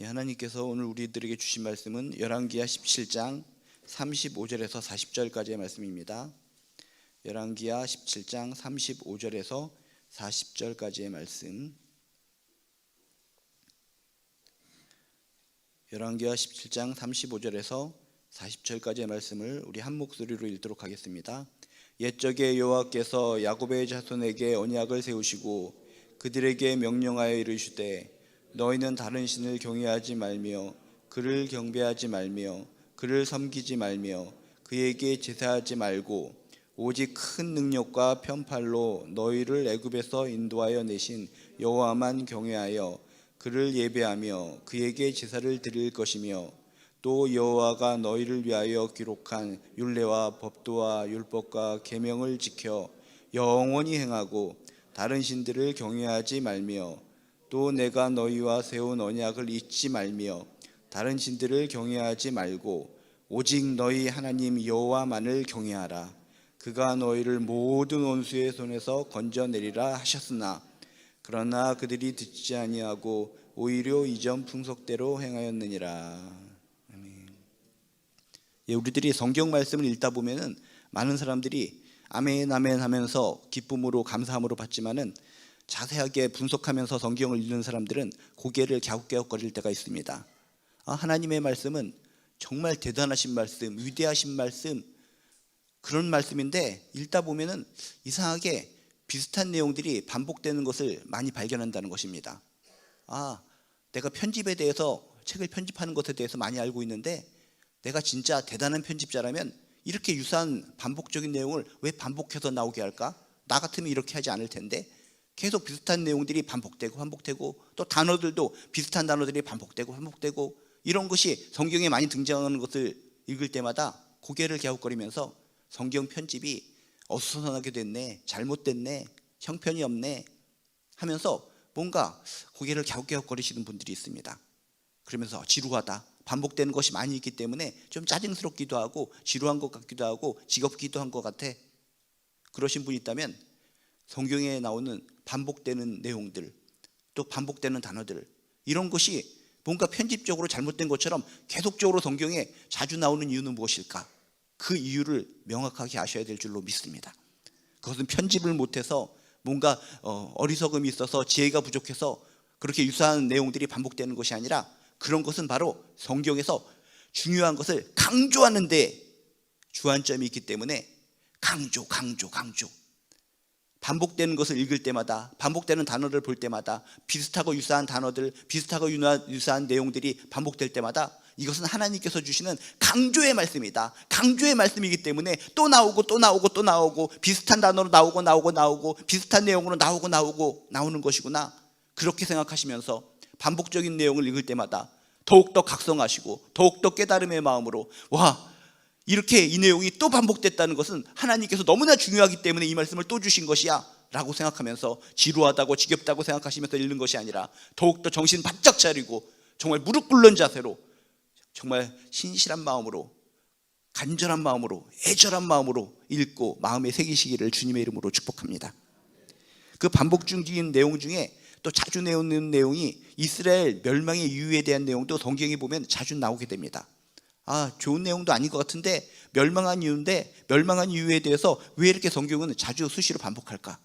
하나님께서 오늘 우리들에게 주신 말씀은 열왕기하 17장 35절에서 40절까지의 말씀입니다. 열왕기하 17장 35절에서 40절까지의 말씀. 열왕기하 17장 35절에서 40절까지의 말씀을 우리 한 목소리로 읽도록 하겠습니다. 옛적에 여호와께서 야곱의 자손에게 언약을 세우시고 그들에게 명령하여 이르시되 너희는 다른 신을 경외하지 말며 그를 경배하지 말며 그를 섬기지 말며 그에게 제사하지 말고 오직 큰 능력과 편팔로 너희를 애굽에서 인도하여 내신 여호와만 경외하여 그를 예배하며 그에게 제사를 드릴 것이며 또 여호와가 너희를 위하여 기록한 율례와 법도와 율법과 계명을 지켜 영원히 행하고 다른 신들을 경외하지 말며 또 내가 너희와 세운 언약을 잊지 말며 다른 신들을 경외하지 말고 오직 너희 하나님 여호와만을 경외하라. 그가 너희를 모든 원수의 손에서 건져내리라 하셨으나 그러나 그들이 듣지 아니하고 오히려 이전 풍속대로 행하였느니라. 아멘. 우리들이 성경 말씀을 읽다 보면은 많은 사람들이 아멘 아멘 하면서 기쁨으로 감사함으로 받지만은 자세하게 분석하면서 성경을 읽는 사람들은 고개를 갸웃갸웃거릴 때가 있습니다. 하나님의 말씀은 정말 대단하신 말씀, 위대하신 말씀, 그런 말씀인데 읽다 보면은 이상하게 비슷한 내용들이 반복되는 것을 많이 발견한다는 것입니다. 내가 편집에 대해서, 책을 편집하는 것에 대해서 많이 알고 있는데 내가 진짜 대단한 편집자라면 이렇게 유사한 반복적인 내용을 왜 반복해서 나오게 할까? 나 같으면 이렇게 하지 않을 텐데 계속 비슷한 내용들이 반복되고 또 단어들도 비슷한 단어들이 반복되고 이런 것이 성경에 많이 등장하는 것을 읽을 때마다 고개를 갸웃거리면서 성경 편집이 어수선하게 됐네, 잘못됐네, 형편이 없네 하면서 뭔가 고개를 갸웃갸웃거리시는 분들이 있습니다. 그러면서 지루하다, 반복되는 것이 많이 있기 때문에 좀 짜증스럽기도 하고 지루한 것 같기도 하고 지겹기도 한 것 같아. 그러신 분이 있다면 성경에 나오는 반복되는 내용들, 또 반복되는 단어들, 이런 것이 뭔가 편집적으로 잘못된 것처럼 계속적으로 성경에 자주 나오는 이유는 무엇일까? 그 이유를 명확하게 아셔야 될 줄로 믿습니다. 그것은 편집을 못해서 뭔가 어리석음이 있어서 지혜가 부족해서 그렇게 유사한 내용들이 반복되는 것이 아니라 그런 것은 바로 성경에서 중요한 것을 강조하는 데 주안점이 있기 때문에 강조 반복되는 것을 읽을 때마다, 반복되는 단어를 볼 때마다 비슷하고 유사한 단어들, 비슷하고 유사한 내용들이 반복될 때마다 이것은 하나님께서 주시는 강조의 말씀이다. 강조의 말씀이기 때문에 또 나오고 비슷한 단어로 나오고 비슷한 내용으로 나오는 것이구나. 그렇게 생각하시면서 반복적인 내용을 읽을 때마다 더욱더 각성하시고 더욱더 깨달음의 마음으로 이렇게 이 내용이 또 반복됐다는 것은 하나님께서 너무나 중요하기 때문에 이 말씀을 또 주신 것이야 라고 생각하면서 지루하다고 지겹다고 생각하시면서 읽는 것이 아니라 더욱더 정신 바짝 차리고 정말 무릎 꿇는 자세로 정말 신실한 마음으로, 간절한 마음으로, 애절한 마음으로 읽고 마음에 새기시기를 주님의 이름으로 축복합니다. 그 반복 중인 내용 중에 또 자주 나오는 내용이 이스라엘 멸망의 이유에 대한 내용도 성경에 보면 자주 나오게 됩니다. 좋은 내용도 아닌 것 같은데 멸망한 이유에 대해서 왜 이렇게 성경은 자주 수시로 반복할까?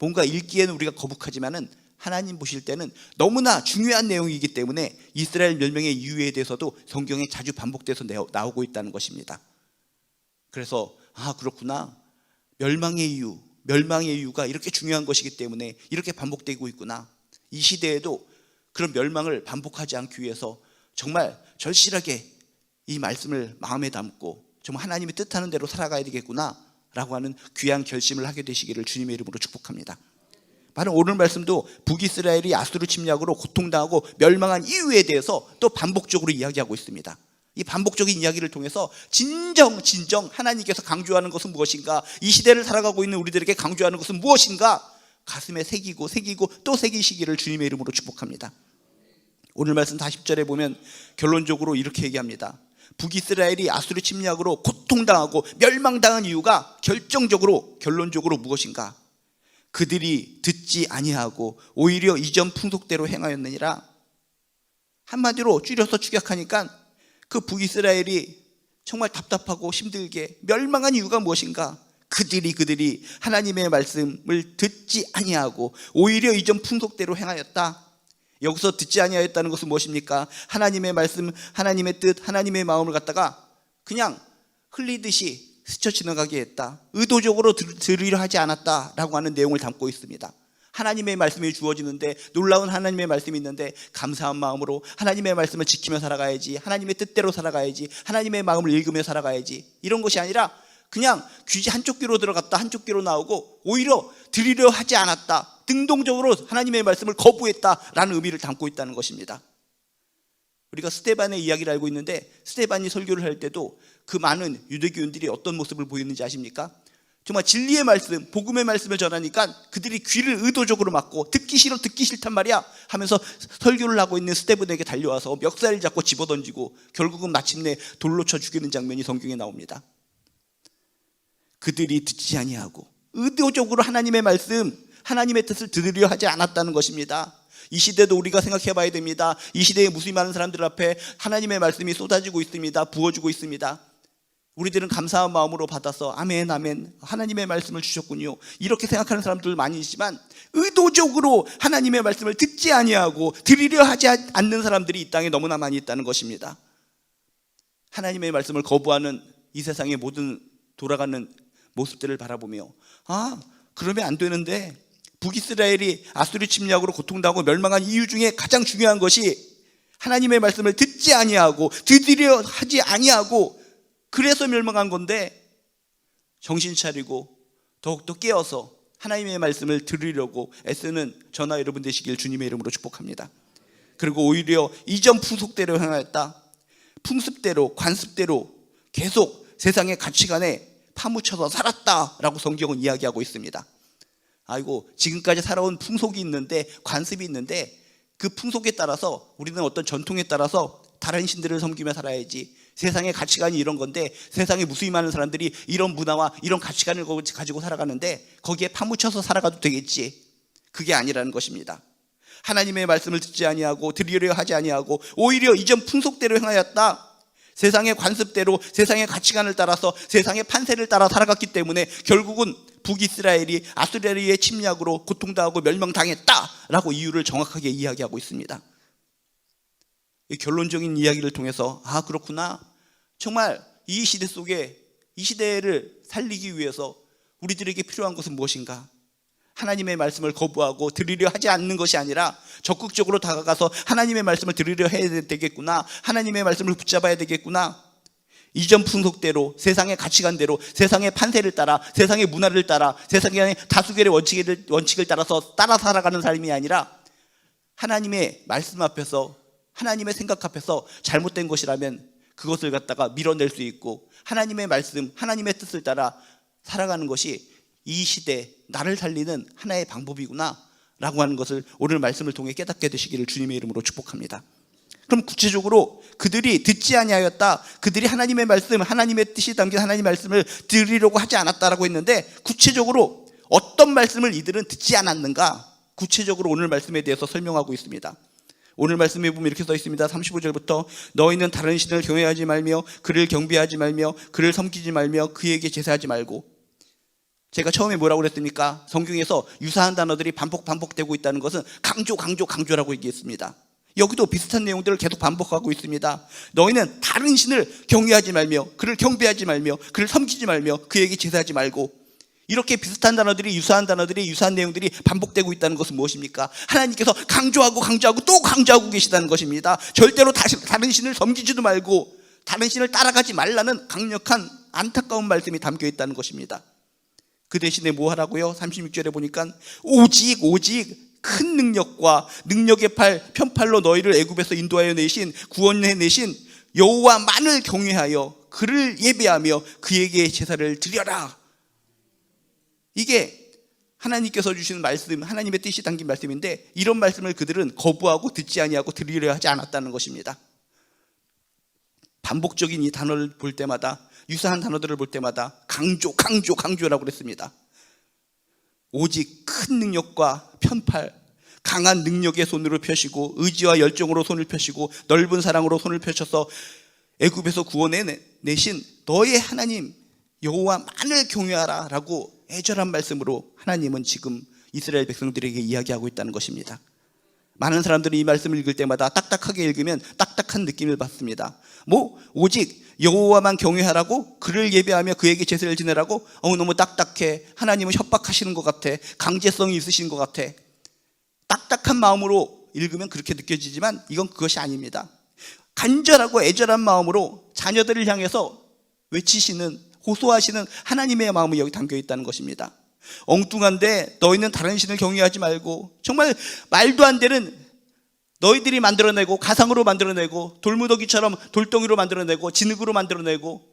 뭔가 읽기에는 우리가 거북하지만은 하나님 보실 때는 너무나 중요한 내용이기 때문에 이스라엘 멸망의 이유에 대해서도 성경에 자주 반복돼서 나오고 있다는 것입니다. 그래서 그렇구나, 멸망의 이유가 이렇게 중요한 것이기 때문에 이렇게 반복되고 있구나. 이 시대에도 그런 멸망을 반복하지 않기 위해서 정말 절실하게 이 말씀을 마음에 담고 정말 하나님이 뜻하는 대로 살아가야 되겠구나 라고 하는 귀한 결심을 하게 되시기를 주님의 이름으로 축복합니다. 바로 오늘 말씀도 북이스라엘이 아수르 침략으로 고통당하고 멸망한 이유에 대해서 또 반복적으로 이야기하고 있습니다. 이 반복적인 이야기를 통해서 진정 하나님께서 강조하는 것은 무엇인가, 이 시대를 살아가고 있는 우리들에게 강조하는 것은 무엇인가 가슴에 새기고 또 새기시기를 주님의 이름으로 축복합니다. 오늘 말씀 40절에 보면 결론적으로 이렇게 얘기합니다. 북이스라엘이 아수르 침략으로 고통당하고 멸망당한 이유가 결론적으로 무엇인가? 그들이 듣지 아니하고 오히려 이전 풍속대로 행하였느니라. 한마디로 줄여서 축약하니까 그 북이스라엘이 정말 답답하고 힘들게 멸망한 이유가 무엇인가? 그들이 하나님의 말씀을 듣지 아니하고 오히려 이전 풍속대로 행하였다. 여기서 듣지 아니하였다는 것은 무엇입니까? 하나님의 말씀, 하나님의 뜻, 하나님의 마음을 갖다가 그냥 흘리듯이 스쳐 지나가게 했다. 의도적으로 들으려 하지 않았다라고 하는 내용을 담고 있습니다. 하나님의 말씀이 주어지는데, 놀라운 하나님의 말씀이 있는데 감사한 마음으로 하나님의 말씀을 지키며 살아가야지, 하나님의 뜻대로 살아가야지, 하나님의 마음을 읽으며 살아가야지, 이런 것이 아니라 그냥 귀지 한쪽 귀로 들어갔다 한쪽 귀로 나오고 오히려 들으려 하지 않았다, 능동적으로 하나님의 말씀을 거부했다라는 의미를 담고 있다는 것입니다. 우리가 스데반의 이야기를 알고 있는데, 스데반이 설교를 할 때도 그 많은 유대교인들이 어떤 모습을 보였는지 아십니까? 정말 진리의 말씀, 복음의 말씀을 전하니까 그들이 귀를 의도적으로 막고 듣기 싫단 말이야 하면서 설교를 하고 있는 스데반에게 달려와서 멱살을 잡고 집어던지고 결국은 마침내 돌로 쳐 죽이는 장면이 성경에 나옵니다. 그들이 듣지 아니하고 의도적으로 하나님의 말씀, 하나님의 뜻을 들으려 하지 않았다는 것입니다. 이 시대도 우리가 생각해 봐야 됩니다. 이 시대에 무수히 많은 사람들 앞에 하나님의 말씀이 쏟아지고 있습니다. 부어지고 있습니다. 우리들은 감사한 마음으로 받아서 아멘 아멘, 하나님의 말씀을 주셨군요, 이렇게 생각하는 사람들 많이 있지만 의도적으로 하나님의 말씀을 듣지 아니하고 들으려 하지 않는 사람들이 이 땅에 너무나 많이 있다는 것입니다. 하나님의 말씀을 거부하는 이 세상의 모든 돌아가는 모습들을 바라보며, 그러면 안 되는데, 북이스라엘이 아수르 침략으로 고통당하고 멸망한 이유 중에 가장 중요한 것이 하나님의 말씀을 듣지 아니하고 들으려 하지 아니하고 그래서 멸망한 건데, 정신 차리고 더욱더 깨어서 하나님의 말씀을 들으려고 애쓰는 저나 여러분 되시길 주님의 이름으로 축복합니다. 그리고 오히려 이전 풍속대로 행하였다. 풍습대로, 관습대로 계속 세상의 가치관에 파묻혀서 살았다라고 성경은 이야기하고 있습니다. 아이고, 지금까지 살아온 풍속이 있는데, 관습이 있는데, 그 풍속에 따라서 우리는 어떤 전통에 따라서 다른 신들을 섬기며 살아야지, 세상의 가치관이 이런 건데 세상에 무수히 많은 사람들이 이런 문화와 이런 가치관을 가지고 살아가는데 거기에 파묻혀서 살아가도 되겠지, 그게 아니라는 것입니다. 하나님의 말씀을 듣지 아니하고 들으려 하지 아니하고 오히려 이전 풍속대로 행하였다. 세상의 관습대로, 세상의 가치관을 따라서, 세상의 판세를 따라 살아갔기 때문에 결국은 북이스라엘이 아수르의 침략으로 고통당하고 멸망당했다라고 이유를 정확하게 이야기하고 있습니다. 이 결론적인 이야기를 통해서 그렇구나, 정말 이 시대 속에, 이 시대를 살리기 위해서 우리들에게 필요한 것은 무엇인가? 하나님의 말씀을 거부하고 들으려 하지 않는 것이 아니라 적극적으로 다가가서 하나님의 말씀을 들으려 해야 되겠구나, 하나님의 말씀을 붙잡아야 되겠구나. 이전 풍속대로, 세상의 가치관대로, 세상의 판세를 따라, 세상의 문화를 따라, 세상의 다수결의 원칙을 따라서 따라 살아가는 삶이 아니라 하나님의 말씀 앞에서, 하나님의 생각 앞에서 잘못된 것이라면 그것을 갖다가 밀어낼 수 있고 하나님의 말씀, 하나님의 뜻을 따라 살아가는 것이 이 시대 나를 살리는 하나의 방법이구나 라고 하는 것을 오늘 말씀을 통해 깨닫게 되시기를 주님의 이름으로 축복합니다. 그럼 구체적으로 그들이 듣지 아니하였다, 그들이 하나님의 말씀, 하나님의 뜻이 담긴 하나님의 말씀을 들으려고 하지 않았다라고 했는데, 구체적으로 어떤 말씀을 이들은 듣지 않았는가, 구체적으로 오늘 말씀에 대해서 설명하고 있습니다. 오늘 말씀에 보면 이렇게 써 있습니다. 35절부터 너희는 다른 신을 경외하지 말며 그를 경배하지 말며 그를 섬기지 말며 그에게 제사하지 말고. 제가 처음에 뭐라고 그랬습니까? 성경에서 유사한 단어들이 반복되고 있다는 것은 강조라고 얘기했습니다. 여기도 비슷한 내용들을 계속 반복하고 있습니다. 너희는 다른 신을 경외하지 말며 그를 경배하지 말며 그를 섬기지 말며 그에게 제사하지 말고. 이렇게 비슷한 단어들이, 유사한 내용들이 반복되고 있다는 것은 무엇입니까? 하나님께서 강조하고 또 강조하고 계시다는 것입니다. 절대로 다른 신을 섬기지도 말고 다른 신을 따라가지 말라는 강력한 안타까운 말씀이 담겨 있다는 것입니다. 그 대신에 뭐 하라고요? 36절에 보니까 오직 큰 능력과 능력의 편팔로 너희를 애굽에서 인도하여 내신, 구원해 내신 여호와만을 경외하여 그를 예배하며 그에게 제사를 드려라. 이게 하나님께서 주시는 말씀, 하나님의 뜻이 담긴 말씀인데, 이런 말씀을 그들은 거부하고 듣지 아니하고 들으려 하지 않았다는 것입니다. 반복적인 이 단어를 볼 때마다, 유사한 단어들을 볼 때마다 강조라고 그랬습니다. 오직 큰 능력과 편팔, 강한 능력의 손으로 펴시고 의지와 열정으로 손을 펴시고 넓은 사랑으로 손을 펴셔서 애굽에서 구원해 내신 너의 하나님 여호와만을 경외하라 라고 애절한 말씀으로 하나님은 지금 이스라엘 백성들에게 이야기하고 있다는 것입니다. 많은 사람들이 이 말씀을 읽을 때마다 딱딱하게 읽으면 딱딱한 느낌을 받습니다. 오직 여호와만 경외하라고, 그를 예배하며 그에게 제사를 지내라고? 너무 딱딱해. 하나님은 협박하시는 것 같아. 강제성이 있으신 것 같아. 딱딱한 마음으로 읽으면 그렇게 느껴지지만 이건 그것이 아닙니다. 간절하고 애절한 마음으로 자녀들을 향해서 외치시는, 호소하시는 하나님의 마음이 여기 담겨 있다는 것입니다. 엉뚱한데 너희는 다른 신을 경외하지 말고, 정말 말도 안 되는 너희들이 만들어내고 가상으로 만들어내고 돌무더기처럼 돌덩이로 만들어내고 진흙으로 만들어내고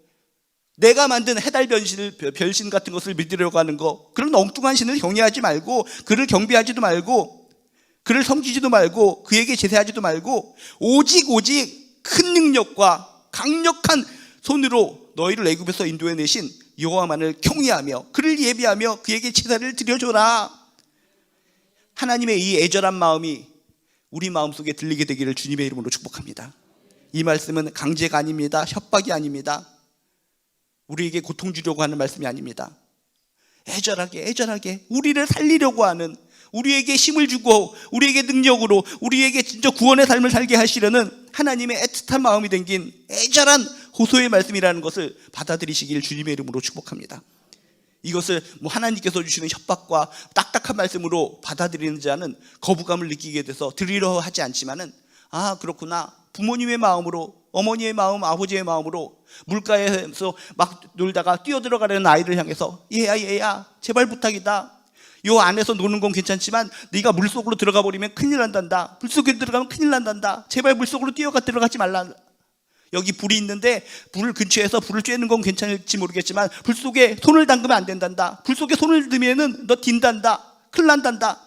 내가 만든 해달 별신 같은 것을 믿으려고 하는 거, 그런 엉뚱한 신을 경외하지 말고 그를 경배하지도 말고 그를 섬기지도 말고 그에게 제사하지도 말고 오직 큰 능력과 강력한 손으로 너희를 애굽에서 인도해 내신 여호와만을 경외하며 그를 예배하며 그에게 제사를 드려줘라. 하나님의 이 애절한 마음이 우리 마음속에 들리게 되기를 주님의 이름으로 축복합니다. 이 말씀은 강제가 아닙니다. 협박이 아닙니다. 우리에게 고통 주려고 하는 말씀이 아닙니다. 애절하게 우리를 살리려고 하는, 우리에게 힘을 주고 우리에게 능력으로 우리에게 진짜 구원의 삶을 살게 하시려는 하나님의 애틋한 마음이 담긴 애절한 호소의 말씀이라는 것을 받아들이시길 주님의 이름으로 축복합니다. 이것을 하나님께서 주시는 협박과 딱딱한 말씀으로 받아들이는 자는 거부감을 느끼게 돼서 들으려 하지 않지만은, 그렇구나, 부모님의 마음으로, 어머니의 마음, 아버지의 마음으로 물가에서 막 놀다가 뛰어들어가려는 아이를 향해서 얘야 제발 부탁이다. 요 안에서 노는 건 괜찮지만 네가 물속으로 들어가 버리면 큰일 난단다. 물속에 들어가면 큰일 난단다. 제발 물속으로 들어가지 말라. 여기 불이 있는데 불 근처에서 불을 쬐는 건 괜찮을지 모르겠지만 불 속에 손을 담그면 안 된단다. 불 속에 손을 넣으면은 너 딘단다. 큰일 난단다.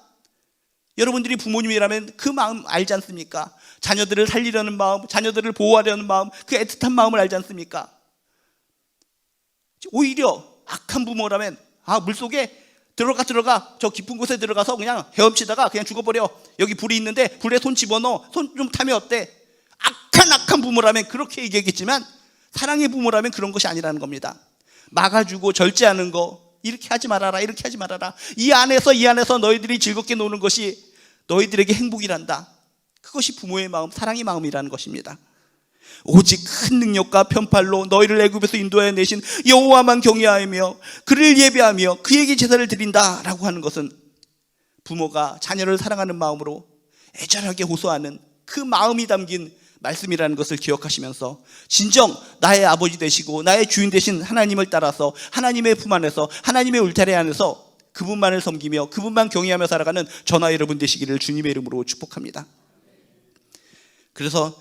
여러분들이 부모님이라면 그 마음 알지 않습니까? 자녀들을 살리려는 마음, 자녀들을 보호하려는 마음, 그 애틋한 마음을 알지 않습니까? 오히려 악한 부모라면 물속에 들어가 저 깊은 곳에 들어가서 그냥 헤엄치다가 그냥 죽어버려. 여기 불이 있는데 불에 손 집어넣어. 손 좀 타면 어때? 악한 부모라면 그렇게 얘기하겠지만 사랑의 부모라면 그런 것이 아니라는 겁니다. 막아주고 절제하는 거, 이렇게 하지 말아라. 이 안에서 너희들이 즐겁게 노는 것이 너희들에게 행복이란다. 그것이 부모의 마음, 사랑의 마음이라는 것입니다. 오직 큰 능력과 편팔로 너희를 애굽에서 인도해 내신 여호와만 경외하며 그를 예배하며 그에게 제사를 드린다라고 하는 것은 부모가 자녀를 사랑하는 마음으로 애절하게 호소하는 그 마음이 담긴 말씀이라는 것을 기억하시면서 진정 나의 아버지 되시고 나의 주인 되신 하나님을 따라서 하나님의 품 안에서 하나님의 울타리 안에서 그분만을 섬기며 그분만 경외하며 살아가는 저나 여러분 되시기를 주님의 이름으로 축복합니다. 그래서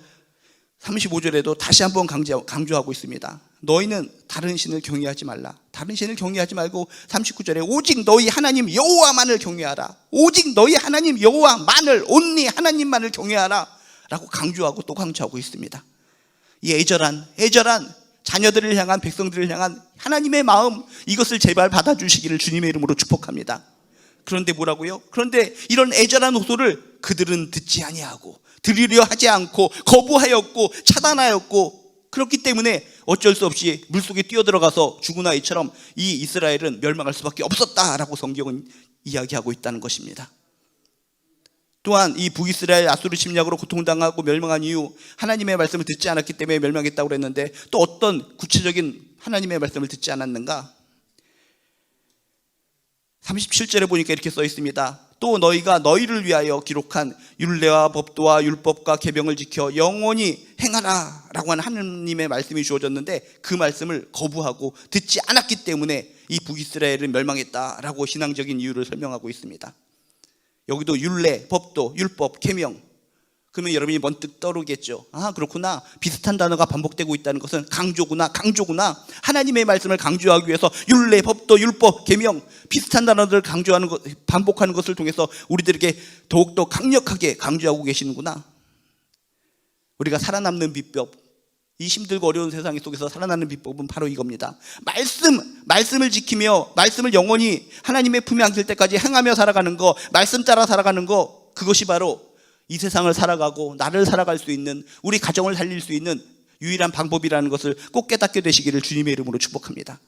35절에도 다시 한번 강조하고 있습니다. 너희는 다른 신을 경외하지 말라. 다른 신을 경외하지 말고 39절에 오직 너희 하나님 여호와만을 경외하라. 오직 너희 하나님 여호와만을, 온리 하나님만을 경외하라 라고 강조하고 또 강조하고 있습니다. 이 애절한 자녀들을 향한, 백성들을 향한 하나님의 마음, 이것을 제발 받아주시기를 주님의 이름으로 축복합니다. 그런데 뭐라고요? 그런데 이런 애절한 호소를 그들은 듣지 아니하고 들으려 하지 않고 거부하였고 차단하였고, 그렇기 때문에 어쩔 수 없이 물속에 뛰어들어가서 죽은 아이처럼 이 이스라엘은 멸망할 수밖에 없었다라고 성경은 이야기하고 있다는 것입니다. 또한 이 북이스라엘 아수르 침략으로 고통당하고 멸망한 이유, 하나님의 말씀을 듣지 않았기 때문에 멸망했다고 그랬는데 또 어떤 구체적인 하나님의 말씀을 듣지 않았는가? 37절에 보니까 이렇게 써 있습니다. 또 너희가 너희를 위하여 기록한 율례와 법도와 율법과 계명을 지켜 영원히 행하라 라고 하는 하나님의 말씀이 주어졌는데 그 말씀을 거부하고 듣지 않았기 때문에 이 북이스라엘은 멸망했다라고 신앙적인 이유를 설명하고 있습니다. 여기도 율례, 법도, 율법, 계명, 그러면 여러분이 번뜩 떠오르겠죠. 그렇구나, 비슷한 단어가 반복되고 있다는 것은 강조구나. 하나님의 말씀을 강조하기 위해서 율례, 법도, 율법, 계명, 비슷한 단어들을 강조하는 것, 반복하는 것을 통해서 우리들에게 더욱더 강력하게 강조하고 계시는구나. 우리가 살아남는 비법, 이 힘들고 어려운 세상 속에서 살아나는 비법은 바로 이겁니다. 말씀을 지키며 말씀을 영원히 하나님의 품에 안길 때까지 행하며 살아가는 거, 말씀 따라 살아가는 거, 그것이 바로 이 세상을 살아가고 나를 살아갈 수 있는, 우리 가정을 살릴 수 있는 유일한 방법이라는 것을 꼭 깨닫게 되시기를 주님의 이름으로 축복합니다.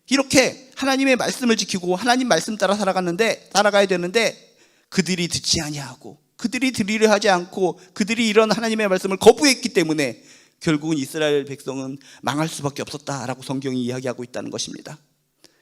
이렇게 하나님의 말씀을 지키고 하나님 말씀 따라 살아가야 되는데 그들이 듣지 아니하고 그들이 들으려 하지 않고 그들이 이런 하나님의 말씀을 거부했기 때문에 결국은 이스라엘 백성은 망할 수밖에 없었다라고 성경이 이야기하고 있다는 것입니다.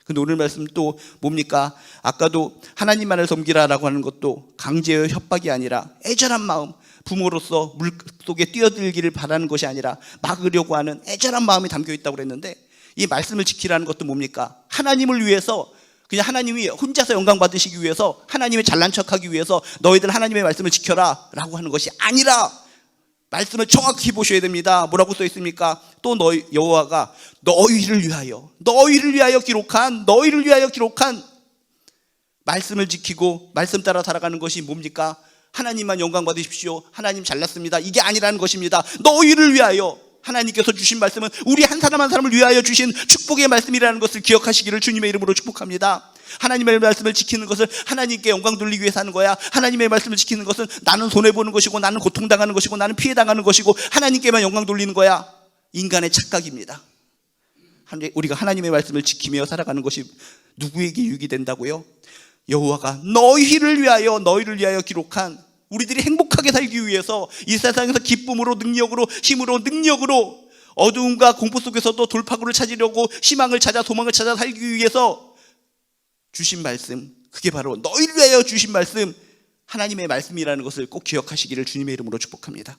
근데 오늘 말씀 또 뭡니까? 아까도 하나님만을 섬기라라고 하는 것도 강제의 협박이 아니라 애절한 마음, 부모로서 물속에 뛰어들기를 바라는 것이 아니라 막으려고 하는 애절한 마음이 담겨 있다고 그랬는데, 이 말씀을 지키라는 것도 뭡니까? 하나님을 위해서, 그냥 하나님이 혼자서 영광 받으시기 위해서, 하나님의 잘난 척하기 위해서 너희들 하나님의 말씀을 지켜라 라고 하는 것이 아니라 말씀을 정확히 보셔야 됩니다. 뭐라고 써 있습니까? 또 여호와가 너희를 위하여 기록한 말씀을 지키고 말씀 따라 살아가는 것이 뭡니까? 하나님만 영광 받으십시오, 하나님 잘났습니다, 이게 아니라는 것입니다. 너희를 위하여, 하나님께서 주신 말씀은 우리 한 사람 한 사람을 위하여 주신 축복의 말씀이라는 것을 기억하시기를 주님의 이름으로 축복합니다. 하나님의 말씀을 지키는 것을 하나님께 영광 돌리기 위해서 하는 거야. 하나님의 말씀을 지키는 것은 나는 손해보는 것이고 나는 고통당하는 것이고 나는 피해당하는 것이고 하나님께만 영광 돌리는 거야. 인간의 착각입니다. 우리가 하나님의 말씀을 지키며 살아가는 것이 누구에게 유익이 된다고요? 여호와가 너희를 위하여 기록한, 우리들이 행복하게 살기 위해서 이 세상에서 기쁨으로, 능력으로, 힘으로, 어두움과 공포 속에서도 돌파구를 찾으려고 희망을 찾아, 소망을 찾아 살기 위해서 주신 말씀, 그게 바로 너희를 위하여 주신 말씀, 하나님의 말씀이라는 것을 꼭 기억하시기를 주님의 이름으로 축복합니다.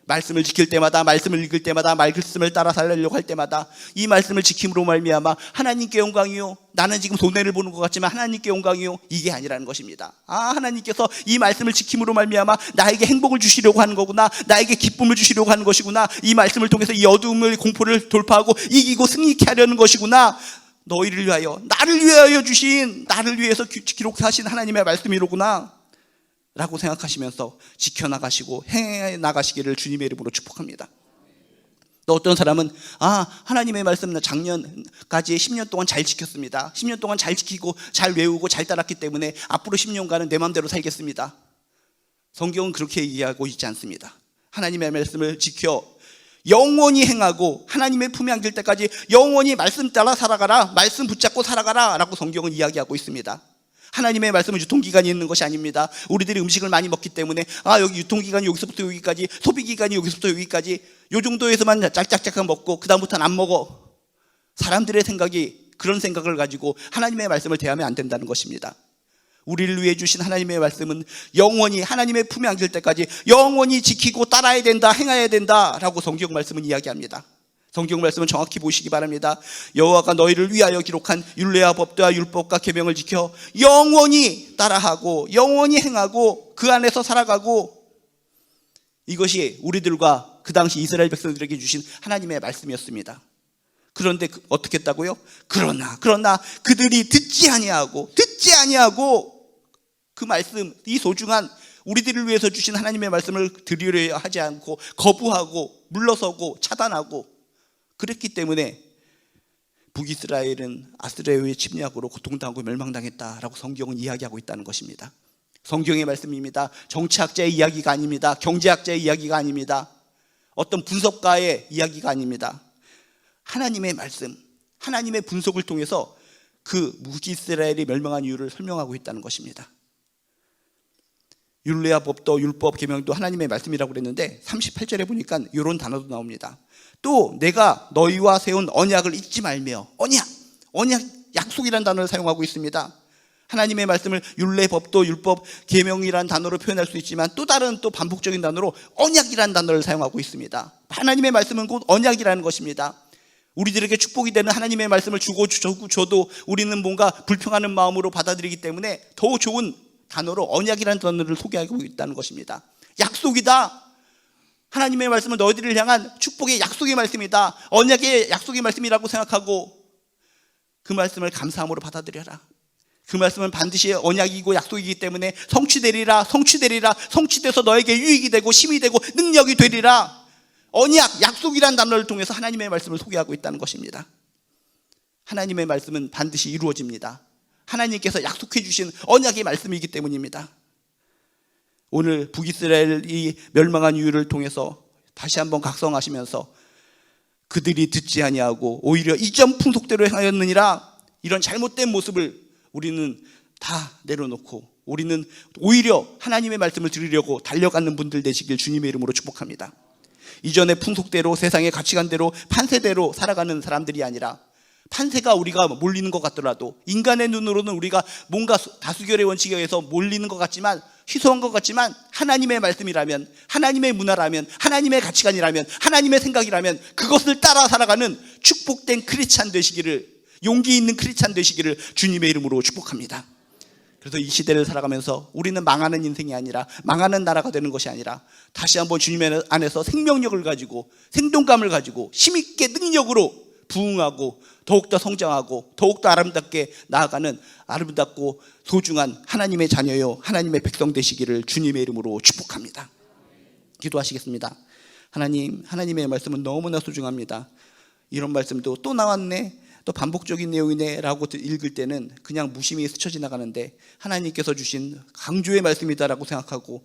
말씀을 지킬 때마다, 말씀을 읽을 때마다, 말씀을 따라 살려고 할 때마다 이 말씀을 지킴으로 말미암아 하나님께 영광이요, 나는 지금 손해를 보는 것 같지만 하나님께 영광이요, 이게 아니라는 것입니다. 하나님께서 이 말씀을 지킴으로 말미암아 나에게 행복을 주시려고 하는 거구나, 나에게 기쁨을 주시려고 하는 것이구나, 이 말씀을 통해서 이 어두움을, 공포를 돌파하고 이기고 승리케 하려는 것이구나, 너희를 위하여, 나를 위하여 주신, 나를 위해서 기록하신 하나님의 말씀이로구나 라고 생각하시면서 지켜나가시고 행해 나가시기를 주님의 이름으로 축복합니다. 또 어떤 사람은 하나님의 말씀은 작년까지 10년 동안 잘 지켰습니다. 10년 동안 잘 지키고 잘 외우고 잘 따랐기 때문에 앞으로 10년간은 내 마음대로 살겠습니다. 성경은 그렇게 얘기하고 있지 않습니다. 하나님의 말씀을 지켜 영원히 행하고 하나님의 품에 안길 때까지 영원히 말씀 따라 살아가라, 말씀 붙잡고 살아가라 라고 성경은 이야기하고 있습니다. 하나님의 말씀은 유통기간이 있는 것이 아닙니다. 우리들이 음식을 많이 먹기 때문에 여기 유통기간이 여기서부터 여기까지, 소비기간이 여기서부터 여기까지, 요 정도에서만 짤짝짤짝 먹고 그 다음부터는 안 먹어. 사람들의 생각이 그런 생각을 가지고 하나님의 말씀을 대하면 안 된다는 것입니다. 우리를 위해 주신 하나님의 말씀은 영원히 하나님의 품에 안길 때까지 영원히 지키고 따라야 된다, 행해야 된다 라고 성경 말씀은 이야기합니다. 성경 말씀은 정확히 보시기 바랍니다. 여호와가 너희를 위하여 기록한 율례와 법도와 율법과 계명을 지켜 영원히 따라하고 영원히 행하고 그 안에서 살아가고, 이것이 우리들과 그 당시 이스라엘 백성들에게 주신 하나님의 말씀이었습니다. 그런데 어떻게 했다고요? 그러나 그들이 듣지 아니하고 그 말씀, 이 소중한 우리들을 위해서 주신 하나님의 말씀을 들으려 하지 않고 거부하고 물러서고 차단하고 그랬기 때문에 북이스라엘은 아스리아의 침략으로 고통당하고 멸망당했다라고 성경은 이야기하고 있다는 것입니다. 성경의 말씀입니다. 정치학자의 이야기가 아닙니다. 경제학자의 이야기가 아닙니다. 어떤 분석가의 이야기가 아닙니다. 하나님의 말씀, 하나님의 분석을 통해서 그 북이스라엘이 멸망한 이유를 설명하고 있다는 것입니다. 율례와 법도, 율법, 계명도 하나님의 말씀이라고 그랬는데 38절에 보니까 이런 단어도 나옵니다. 또 내가 너희와 세운 언약을 잊지 말며, 언약, 약속이라는 단어를 사용하고 있습니다. 하나님의 말씀을 율례, 법도, 율법, 계명이라는 단어로 표현할 수 있지만 또 다른 또 반복적인 단어로 언약이라는 단어를 사용하고 있습니다. 하나님의 말씀은 곧 언약이라는 것입니다. 우리들에게 축복이 되는 하나님의 말씀을 줘도 우리는 뭔가 불평하는 마음으로 받아들이기 때문에 더 좋은 단어로 언약이라는 단어를 소개하고 있다는 것입니다. 약속이다. 하나님의 말씀은 너희들을 향한 축복의 약속의 말씀이다. 언약의 약속의 말씀이라고 생각하고 그 말씀을 감사함으로 받아들여라. 그 말씀은 반드시 언약이고 약속이기 때문에 성취되리라. 성취돼서 너에게 유익이 되고 힘이 되고 능력이 되리라. 언약, 약속이라는 단어를 통해서 하나님의 말씀을 소개하고 있다는 것입니다. 하나님의 말씀은 반드시 이루어집니다. 하나님께서 약속해 주신 언약의 말씀이기 때문입니다. 오늘 북이스라엘이 멸망한 이유를 통해서 다시 한번 각성하시면서 그들이 듣지 아니하고 오히려 이전 풍속대로 행하였느니라, 이런 잘못된 모습을 우리는 다 내려놓고 우리는 오히려 하나님의 말씀을 들으려고 달려가는 분들 되시길 주님의 이름으로 축복합니다. 이전의 풍속대로, 세상의 가치관대로, 판세대로 살아가는 사람들이 아니라, 판세가 우리가 몰리는 것 같더라도, 인간의 눈으로는 우리가 뭔가 다수결의 원칙에 의해서 몰리는 것 같지만, 희소한 것 같지만, 하나님의 말씀이라면, 하나님의 문화라면, 하나님의 가치관이라면, 하나님의 생각이라면 그것을 따라 살아가는 축복된 크리스찬 되시기를, 용기 있는 크리스찬 되시기를 주님의 이름으로 축복합니다. 그래서 이 시대를 살아가면서 우리는 망하는 인생이 아니라, 망하는 나라가 되는 것이 아니라, 다시 한번 주님의 안에서 생명력을 가지고, 생동감을 가지고, 힘있게 능력으로 부흥하고 더욱더 성장하고 더욱더 아름답게 나아가는 아름답고 소중한 하나님의 자녀요, 하나님의 백성 되시기를 주님의 이름으로 축복합니다. 기도하시겠습니다. 하나님, 하나님의 말씀은 너무나 소중합니다. 이런 말씀도 또 나왔네, 또 반복적인 내용이네 라고 읽을 때는 그냥 무심히 스쳐 지나가는데, 하나님께서 주신 강조의 말씀이다라고 생각하고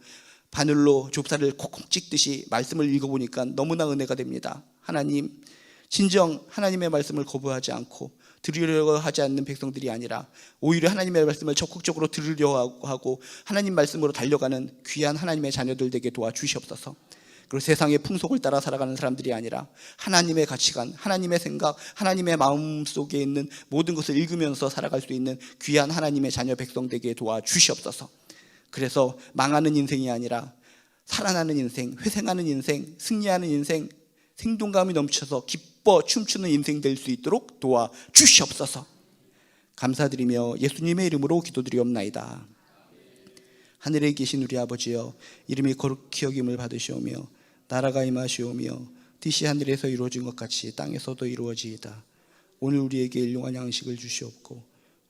바늘로 좁쌀을 콕콕 찍듯이 말씀을 읽어보니까 너무나 은혜가 됩니다. 하나님, 진정 하나님의 말씀을 거부하지 않고 들으려고 하지 않는 백성들이 아니라 오히려 하나님의 말씀을 적극적으로 들으려고 하고 하나님 말씀으로 달려가는 귀한 하나님의 자녀들 되게 도와주시옵소서. 그리고 세상의 풍속을 따라 살아가는 사람들이 아니라 하나님의 가치관, 하나님의 생각, 하나님의 마음 속에 있는 모든 것을 읽으면서 살아갈 수 있는 귀한 하나님의 자녀 백성 되게 도와주시옵소서. 그래서 망하는 인생이 아니라 살아나는 인생, 회생하는 인생, 승리하는 인생, 생동감이 넘쳐서 기뻐 춤추는 인생 될 수 있도록 도와주시옵소서. 감사드리며 예수님의 이름으로 기도드리옵나이다. 하늘에 계신 우리 아버지여, 이름이 거룩히 여김을 받으시오며 나라가 임하시오며 뜻이 하늘에서 이루어진 것 같이 땅에서도 이루어지이다. 오늘 우리에게 일용할 양식을 주시옵고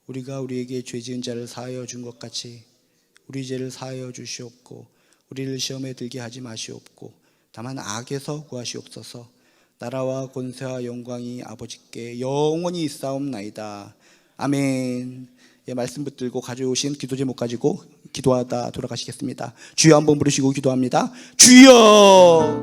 우리가 우리에게 죄 지은 자를 사하여 준 것 같이 우리 죄를 사하여 주시옵고 우리를 시험에 들게 하지 마시옵고 다만 악에서 구하시옵소서. 나라와 권세와 영광이 아버지께 영원히 있사옵나이다. 아멘. 예, 말씀 붙들고 가져오신 기도 제목 가지고 기도하다 돌아가시겠습니다. 주여 한번 부르시고 기도합니다. 주여.